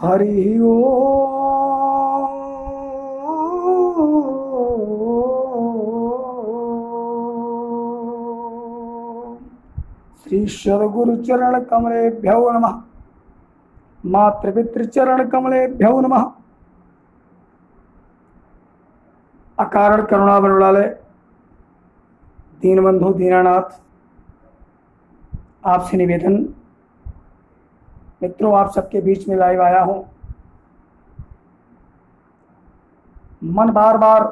हरि ओम। श्री सद्गुरु चरण कमलेभ्यो नमः। मातृपितृ चरण कमलेभ्यो नमः। अकारण करुणा बरवाले दीनबंधु दीनानाथ, आपसे निवेदन, मित्रों आप सबके बीच में लाइव आया हूं। मन बार बार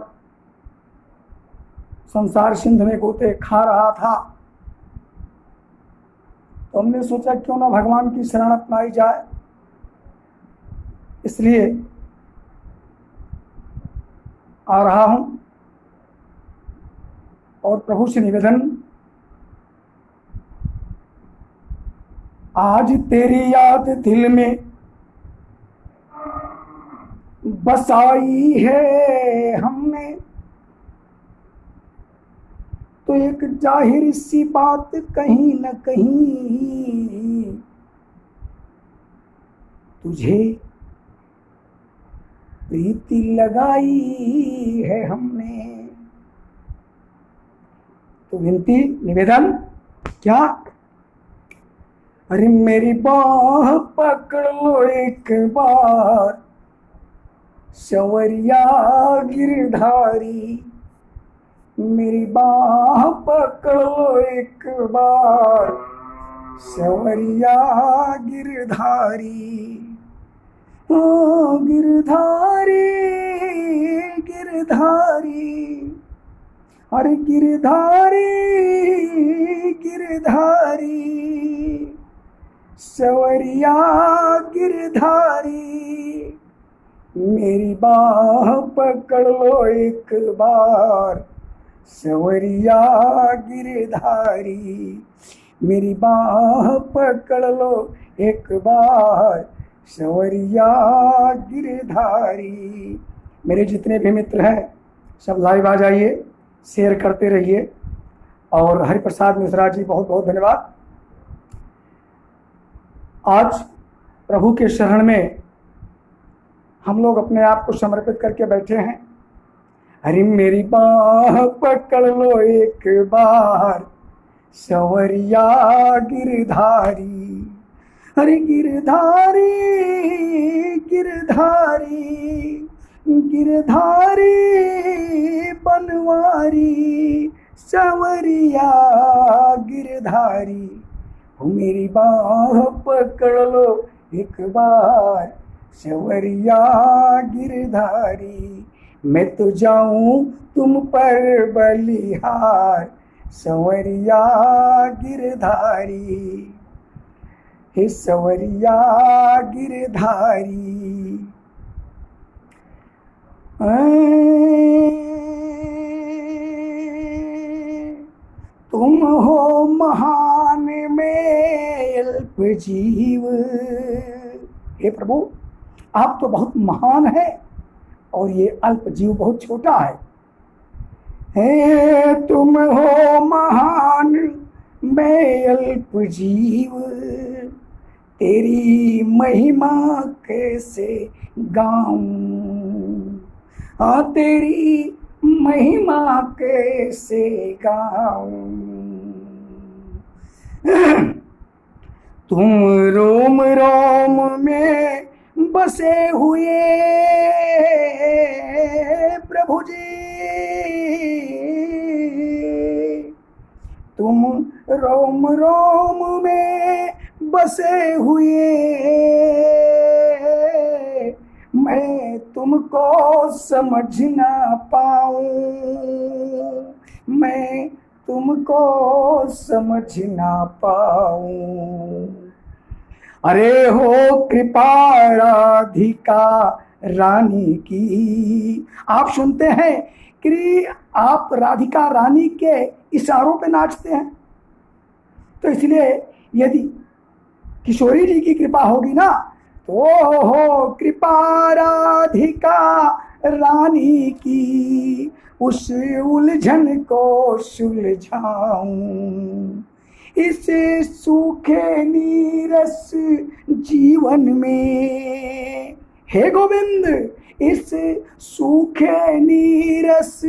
संसार सिंध में गोते खा रहा था, तो हमने सोचा क्यों ना भगवान की शरण अपनाई जाए। इसलिए आ रहा हूं और प्रभु से निवेदन, आज तेरी याद दिल में बसाई है हमने, तो एक जाहिर सी बात कहीं न कहीं तुझे प्रीति लगाई है हमने। तो विनती निवेदन क्या, अरे मेरी बाह पकड़ लो एक बार सवरिया गिरधारी, मेरी बाह पकड़ लो एक बार सवरिया गिरधारी। ओ गिरधारी गिरधारी, अरे गिरधारी गिरधारी, सवरिया गिरधारी, मेरी बाह पकड़ लो एक बार सवरिया गिरधारी, मेरी बाह पकड़ लो एक बार सवरिया गिरधारी। मेरे जितने भी मित्र हैं सब लाइव आ जाइए, शेयर करते रहिए। और हरिप्रसाद मिश्रा जी बहुत बहुत धन्यवाद। आज प्रभु के शरण में हम लोग अपने आप को समर्पित करके बैठे हैं। अरे मेरी बाह पकड़ लो एक बार सवरिया गिरधारी, अरे गिरधारी गिरधारी गिरधारी बनवारी सवरिया गिरधारी, मेरी बाह पकड़ लो एक बार सवरिया गिरधारी, मैं तो जाऊं तुम पर बलिहार सवरिया गिरधारी, हे सवरिया गिरधारी। तुम हो महान में अल्प जीव, हे प्रभु आप तो बहुत महान है और ये अल्प जीव बहुत छोटा है। हे तुम हो महान मैं अल्प जीव, तेरी महिमा कैसे गाऊं, हाँ तेरी महिमा कैसे गाऊं। तुम रोम रोम में बसे हुए प्रभु जी, तुम रोम रोम में बसे हुए, मैं तुमको समझ ना पाऊं, मैं तुमको समझ ना पाऊं। अरे हो कृपा राधिका रानी की, आप सुनते हैं कि आप राधिका रानी के इशारों पे नाचते हैं, तो इसलिए यदि किशोरी जी की कृपा होगी ना, तो हो कृपा राधिका रानी की, उस उलझन को सुलझाऊं, इस सूखे नीरस जीवन में हे गोविंद, इस सूखे नीरस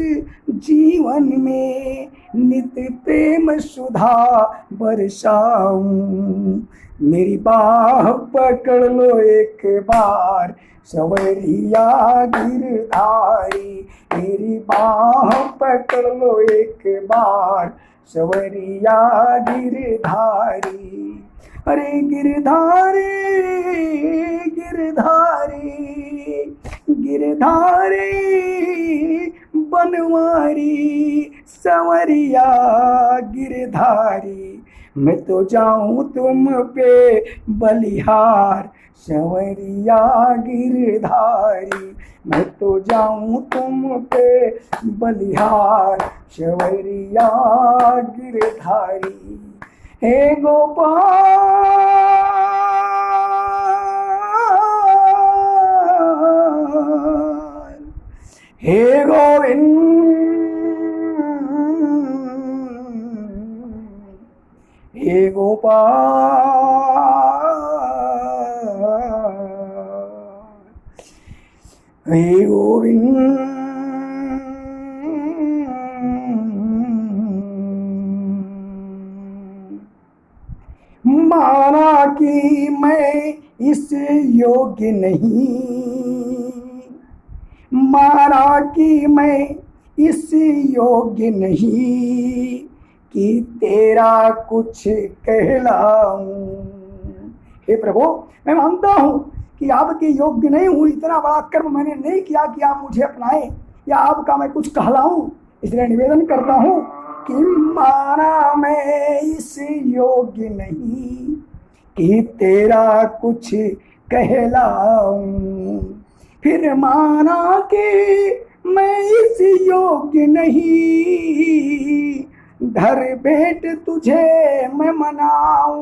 जीवन में नित्य प्रेम सुधा बरसाऊं। मेरी बाह पकड़ लो एक बार सवरिया गिरधारी, मेरी बाह पकड़ लो एक बार सवरिया गिरधारी। अरे गिरधारी गिरधारी गिरधारी बनवारी सवरिया गिरधारी, मैं तो जाऊं तुम पे बलिहार सवरिया गिरधारी, मैं तो जाऊं तुम पे बलिहार सवरिया गिरधारी। हे गोपाल, हे गोविंद, हे गोपाल, हे गोविंद। माना कि मैं इस योग्य नहीं, माना कि मैं इस योग्य नहीं कि तेरा कुछ कहलाऊं। हे प्रभु, मैं मानता हूँ कि आपके योग्य नहीं हूँ, इतना बड़ा कर्म मैंने नहीं किया कि आप मुझे अपनाएं या आपका मैं कुछ कहलाऊं। इसलिए निवेदन करता हूँ कि माना मैं इस योग्य नहीं कि तेरा कुछ कहलाऊं। फिर माना कि मैं इस योग्य नहीं, धर भेंट तुझे मैं मनाऊं,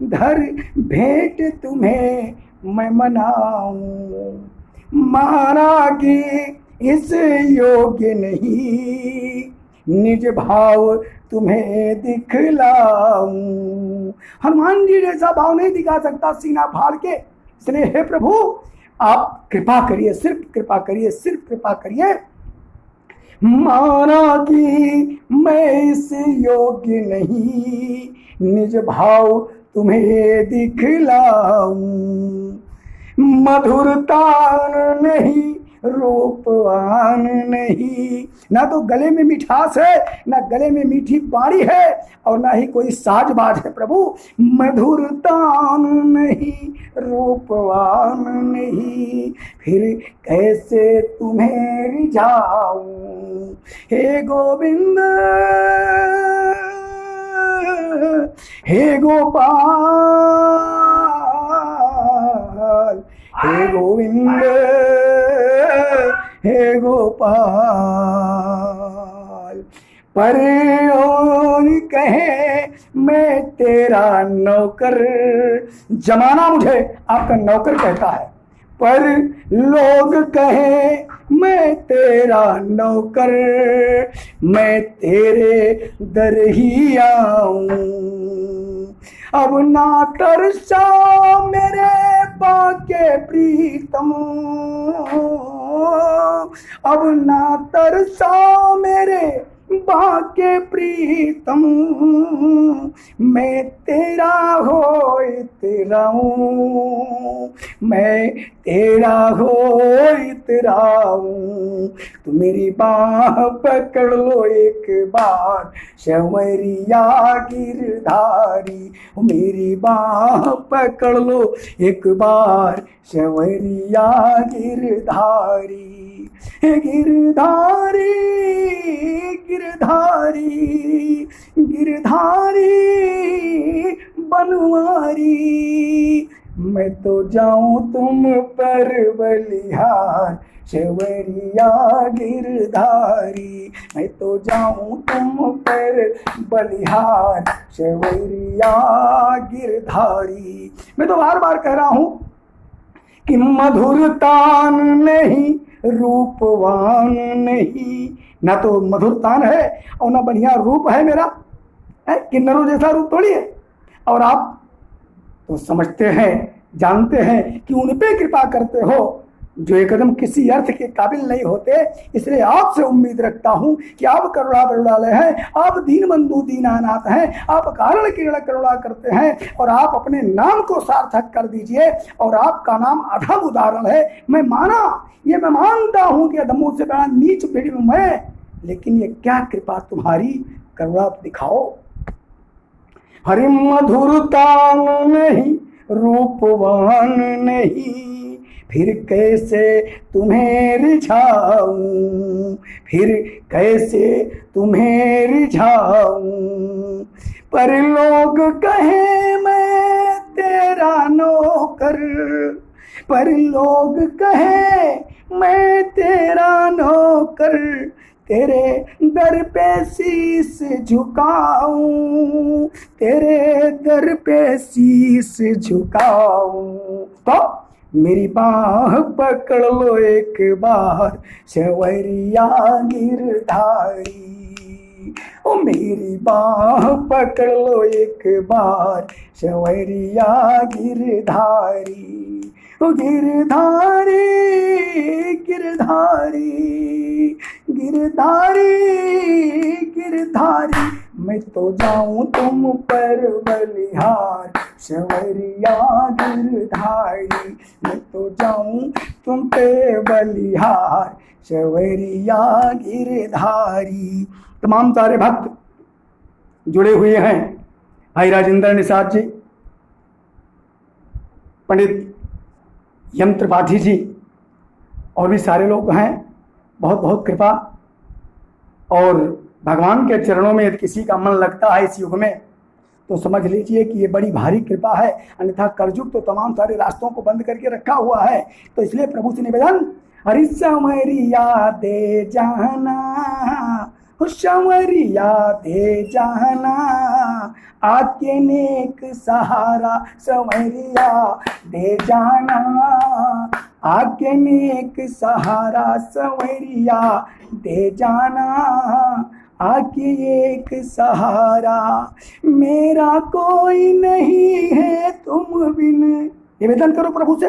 धर भेंट तुम्हें मैं मनाऊं। माना कि इस योग्य नहीं, निज भाव तुम्हें दिखलाऊं। हनुमान जी जैसा भाव नहीं दिखा सकता सीना फाड़ के, इसलिए हे प्रभु आप कृपा करिए, सिर्फ कृपा करिए, सिर्फ कृपा करिए। माना कि मैं इस योग्य नहीं, निज भाव तुम्हें दिखलाऊं। मधुरता नहीं, रूपवान नहीं, ना तो गले में मिठास है, ना गले में मीठी बाणी है, और ना ही कोई साजबाज है प्रभु। मधुरता नहीं, रूपवान नहीं, फिर कैसे तुम्हें रिझाऊं। हे गोविंद, हे गोपाल, हे गोविंद, हे गोपाल। पर और कहे मैं तेरा नौकर, जमाना मुझे आपका नौकर कहता है, पर लोग कहे मैं तेरा नौकर, मैं तेरे दर ही आऊं। अब ना तरसा मेरे बाके प्रीतम, अब ना तरसा मेरे बाके प्रीतम, मैं तेरा होइत रहूं, मैं तेरा होइत रहूं। तो मेरी बाह पकड़ लो एक बार संवरिया गिरधारी, मेरी बाह पकड़ लो एक बार संवरिया गिरधारी। गिरधारी गिरधारी गिरधारी बनवारी, मैं तो जाऊं तुम पर बलिहार संवरिया गिरधारी, मैं तो जाऊं तुम पर बलिहार संवरिया गिरधारी। मैं तो बार बार कह रहा हूं कि मधुरतान नहीं, रूपवान नहीं, ना तो मधुरतान है और ना बढ़िया रूप है मेरा, है किन्नरों जैसा रूप थोड़ी है। और आप तो समझते हैं जानते हैं कि उन पे कृपा करते हो जो एकदम किसी अर्थ के काबिल नहीं होते। इसलिए आपसे उम्मीद रखता हूं कि आप करुणा बरुणालय हैं, आप दीन बंधु दीनानाथ हैं, आप कारण किरण करुणा करते हैं और आप अपने नाम को सार्थक कर दीजिए। और आपका नाम अधम उदाहरण है। मैं मानता हूं कि अधमों से बड़ा नीच पीढ़ी में मैं, लेकिन ये क्या कृपा तुम्हारी, करुणा दिखाओ। हरि मधुरता नहीं, रूपवान नहीं, फिर कैसे तुम्हें रिझाऊं, फिर कैसे तुम्हें रिझाऊं। पर लोग कहे मैं तेरा नौकर, पर लोग कहे मैं तेरा नौकर, तेरे दर पे शीस झुकाऊं, तेरे दर पे शीस झुकाऊं। तो मेरी बाह पकड़ लो एक बार सवरिया गिरधारी, ओ मेरी बाह पकड़ लो एक बार सवरिया गिरधारी, ओ गिरधारी गिरधारी गिरधारी गिरधारी, मैं तो जाऊं तुम पर बलिहार सवरिया गिरधारी, मैं तो जाऊं तुम पे बलिहार सवरिया गिरधारी। तमाम सारे भक्त जुड़े हुए हैं, भाई राजेंद्र निषाद जी, पंडित यंत्र पाठी जी और भी सारे लोग हैं। बहुत बहुत कृपा। और भगवान के चरणों में यदि किसी का मन लगता है इस युग में तो समझ लीजिए कि ये बड़ी भारी कृपा है, अन्यथा कलयुग तो तमाम सारे रास्तों को बंद करके रखा हुआ है। तो इसलिए प्रभु से निवेदन, हरि संवरिया दे जाना, संवरिया दे जाना, आके नेक सहारा संवरिया दे जाना, आके नेक सहारा संवरिया दे जाना, आके एक सहारा, मेरा कोई नहीं है तुम बिन। निवेदन करो प्रभु से,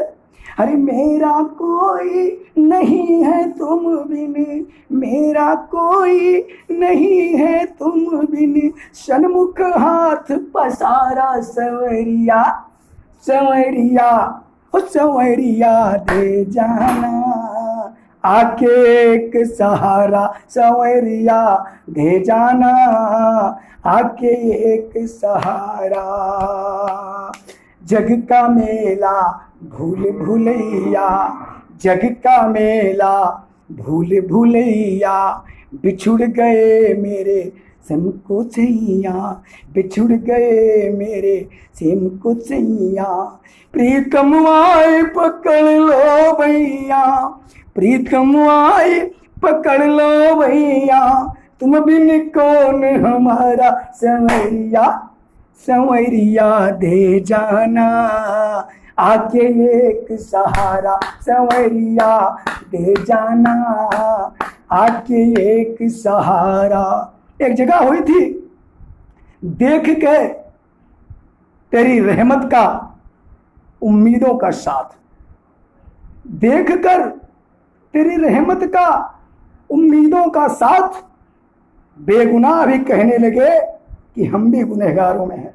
अरे मेरा कोई नहीं है तुम बिन, मेरा कोई नहीं है तुम बिन, सन्मुख हाथ पसारा संवरिया संवरिया, ओ संवरिया दे जाना, आके एक सहारा संवरिया दे जाना, आके एक सहारा। जग का मेला भूल भुलैया, जग का मेला भूल भुलैया, बिछुड़ गए मेरे सेम को सैया, बिछुड़ गए मेरे सेम को सैया, प्रीतम आए पकड़ लो भैया, प्रीतम आए पकड़ लो भैया, तुम बिन कौन हमारा संवरिया संवरिया दे जाना, आके एक सहारा संवरिया दे जाना, आके एक सहारा। एक जगह हुई थी, देख के तेरी रहमत का उम्मीदों का साथ, देख कर तेरी रहमत का उम्मीदों का साथ, बेगुनाह भी कहने लगे कि हम भी गुनहगारों में हैं।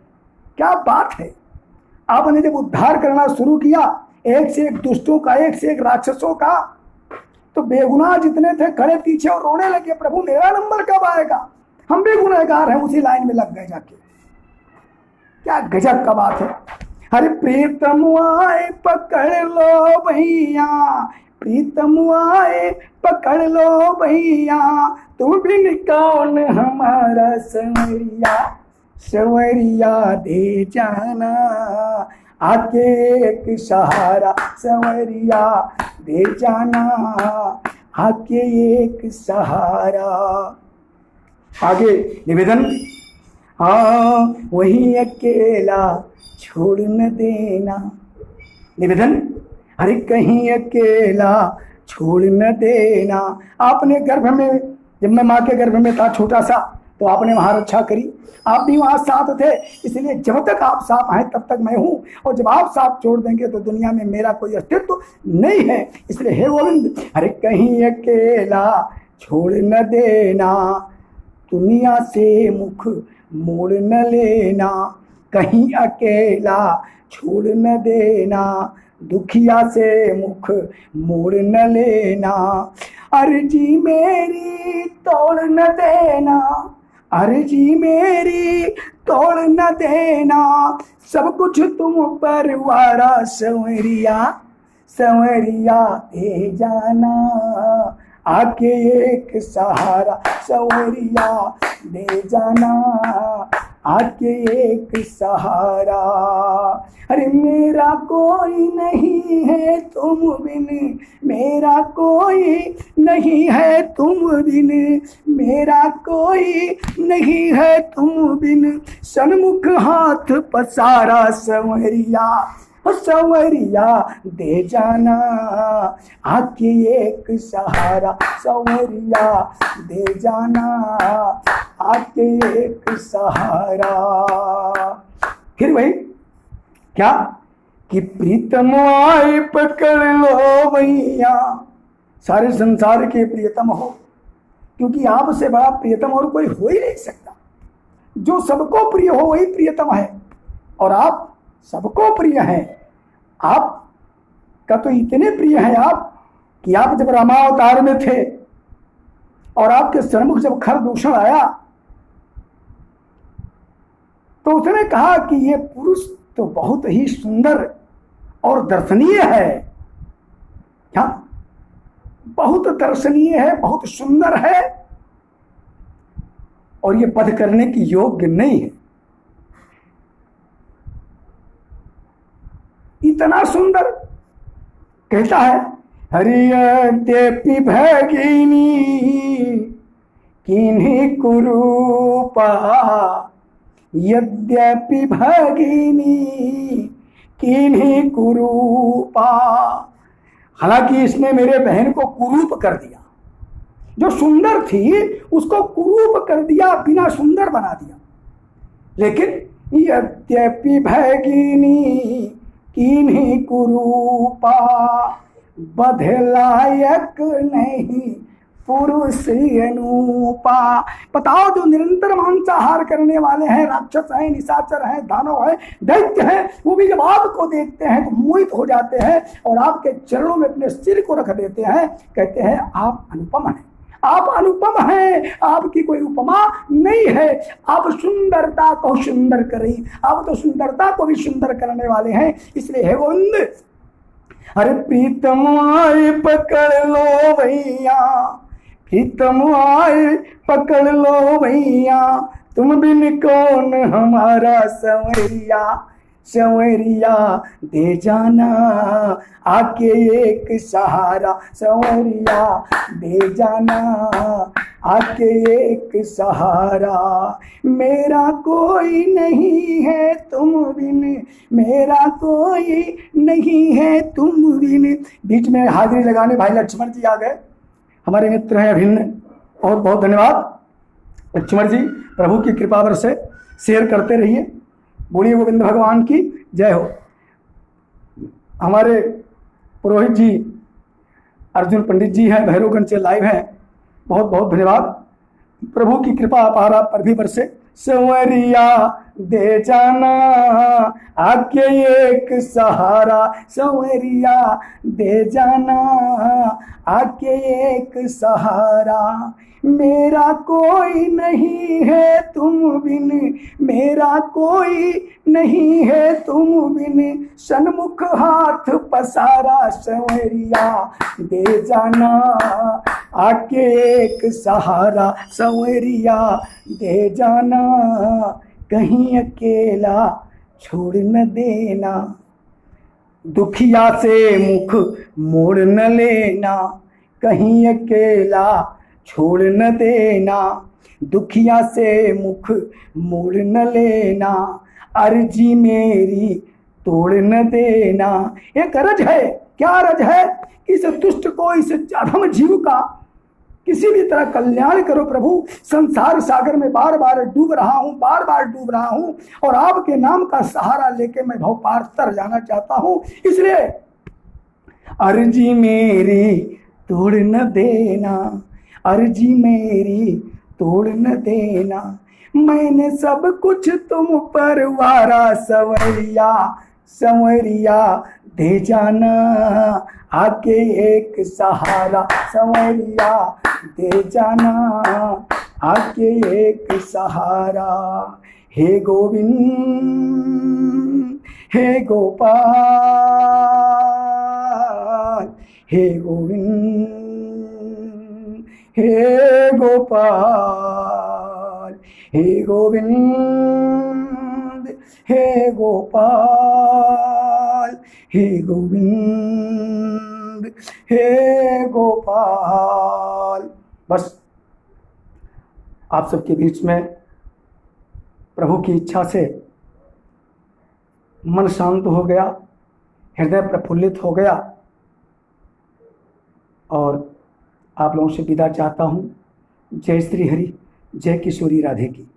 क्या बात है। आपने जब उद्धार करना शुरू किया एक से एक दुष्टों का, एक से एक राक्षसों का, तो बेगुनाह जितने थे खड़े पीछे और रोने लगे, प्रभु मेरा नंबर कब आएगा, हम भी गुनहगार हैं। उसी लाइन में लग गए जाके। क्या गजब का बात है। अरे प्रीतम आए पकड़ लो भैया, प्रीतम आए पकड़ लो भैया, तुम बिन कौन हमारा संवरिया संवरिया दे जाना, आके एक सहारा संवरिया दे जाना, आके एक सहारा। आगे निवेदन, हाँ वही अकेला छोड़ न देना। निवेदन, अरे कहीं अकेला छोड़ न देना। आपने गर्भ में, जब मैं माँ के गर्भ में था छोटा सा, तो आपने वहां रक्षा करी, आप भी वहां साथ थे, इसलिए जब तक आप साथ हैं तब तक मैं हूं, और जब आप साथ छोड़ देंगे तो दुनिया में मेरा कोई अस्तित्व नहीं है। इसलिए हे गोविंद, अरे कहीं अकेला छोड़ न देना, दुनिया से मुख मोड़ न लेना, कहीं अकेला छोड़ न देना, दुखिया से मुख मोड़ न लेना, अर्जी मेरी तोड़ न देना, अर्जी मेरी तोड़ न देना, सब कुछ तुम पर वारा संवरिया, संवरिया दे जाना, आके एक सहारा संवरिया दे जाना, आके एक सहारा। अरे मेरा कोई नहीं है तुम बिन, मेरा कोई नहीं है तुम बिन, मेरा कोई नहीं है तुम बिन, सन्मुख हाथ पसारा संवरिया, संवरिया दे जाना, आके एक सहारा संवरिया दे जाना, आके एक सहारा। फिर वही क्या कि प्रीतम आए पकड़ लो भैया, सारे संसार के प्रियतम हो, क्योंकि आपसे बड़ा प्रियतम और कोई हो ही नहीं सकता। जो सबको प्रिय हो वही प्रियतम है, और आप सबको प्रिय हैं। आप का तो इतने प्रिय हैं आप कि आप जब रामावतार में थे और आपके सन्मुख जब खर दूषण आया तो उसने कहा कि ये पुरुष तो बहुत ही सुंदर और दर्शनीय है, क्या बहुत दर्शनीय है, बहुत सुंदर है, और ये वध करने की योग्य नहीं है। इतना सुंदर कहता है, हरियद्यपि भगिनी किन्हीं कुरूपा, यद्यपि भगिनी किन्हीं कुरूपा। हालांकि इसने मेरे बहन को कुरूप कर दिया, जो सुंदर थी उसको कुरूप कर दिया, बिना सुंदर बना दिया। लेकिन यद्यपि भगिनी किन्हीं कुरूपा, बधलायक नहीं पुरुष अनूपा। बताओ, जो निरंतर मांसाहार करने वाले हैं, राक्षस हैं, निशाचर हैं, दानव हैं, दैत्य हैं, वो भी जब आपको देखते हैं तो मोहित हो जाते हैं और आपके चरणों में अपने सिर को रख देते हैं, कहते हैं आप अनुपम हैं, आप अनुपम हैं, आपकी कोई उपमा नहीं है, आप सुंदरता को सुंदर करें, आप तो सुंदरता को भी सुंदर करने वाले हैं। इसलिए हे गोविंद, अरे प्रीतम आए पकड़ लो भैया, प्रीतम आए पकड़ लो भैया, तुम बिन कौन हमारा संवरिया, संवरिया दे जाना, आके एक सहारा संवरिया दे जाना, आके एक सहारा। मेरा कोई नहीं है तुम बिन, मेरा कोई नहीं है तुम बिन। बीच में हाजिरी लगाने भाई लक्ष्मण जी आ गए, हमारे मित्र हैं अभिन्न, बहुत बहुत धन्यवाद लक्ष्मण जी। प्रभु की कृपा वर से शेयर करते रहिए। बोलिए गोविंद भगवान की जय हो। हमारे पुरोहित जी अर्जुन पंडित जी हैं, भैरवगंज से लाइव हैं, बहुत बहुत धन्यवाद। प्रभु की कृपा अपार आप पर भी बरसे। संवरिया दे जाना, आके एक सहारा संवरिया दे जाना, आके एक सहारा। मेरा कोई नहीं है तुम बिन, मेरा कोई नहीं है तुम बिन, सन्मुख हाथ पसारा संवरिया दे जाना, आके एक सहारा संवरिया दे जाना, कहीं अकेला छोड़ न देना, दुखिया से मुख मोड़ न लेना, कहीं अकेला छोड़ न देना, दुखिया से मुख मोड़ न लेना, अर्जी मेरी तोड़ न देना। एक रज है, क्या रज है? इस दुष्ट को, इस अधम जीव का किसी भी तरह कल्याण करो प्रभु। संसार सागर में बार बार डूब रहा हूं, बार बार डूब रहा हूं, और आपके नाम का सहारा लेके मैं भव पार तर जाना चाहता हूं। इसलिए अर्जी मेरी तोड़ न देना, अर्जी मेरी तोड़ न देना, मैंने सब कुछ तुम पर वारा, संवरिया संवरिया दे जाना, आके एक सहारा, संवरिया दे जाना, आके एक सहारा। हे गोविंद हे गोपाल, हे गोविंद हे गोपाल, हे गोविंद हे गोपाल, हे गोविंद हे गोपाल। बस आप सबके बीच में प्रभु की इच्छा से मन शांत हो गया, हृदय प्रफुल्लित हो गया, और आप लोगों से विदा चाहता हूँ। जय श्री हरि, जय किशोरी राधे की।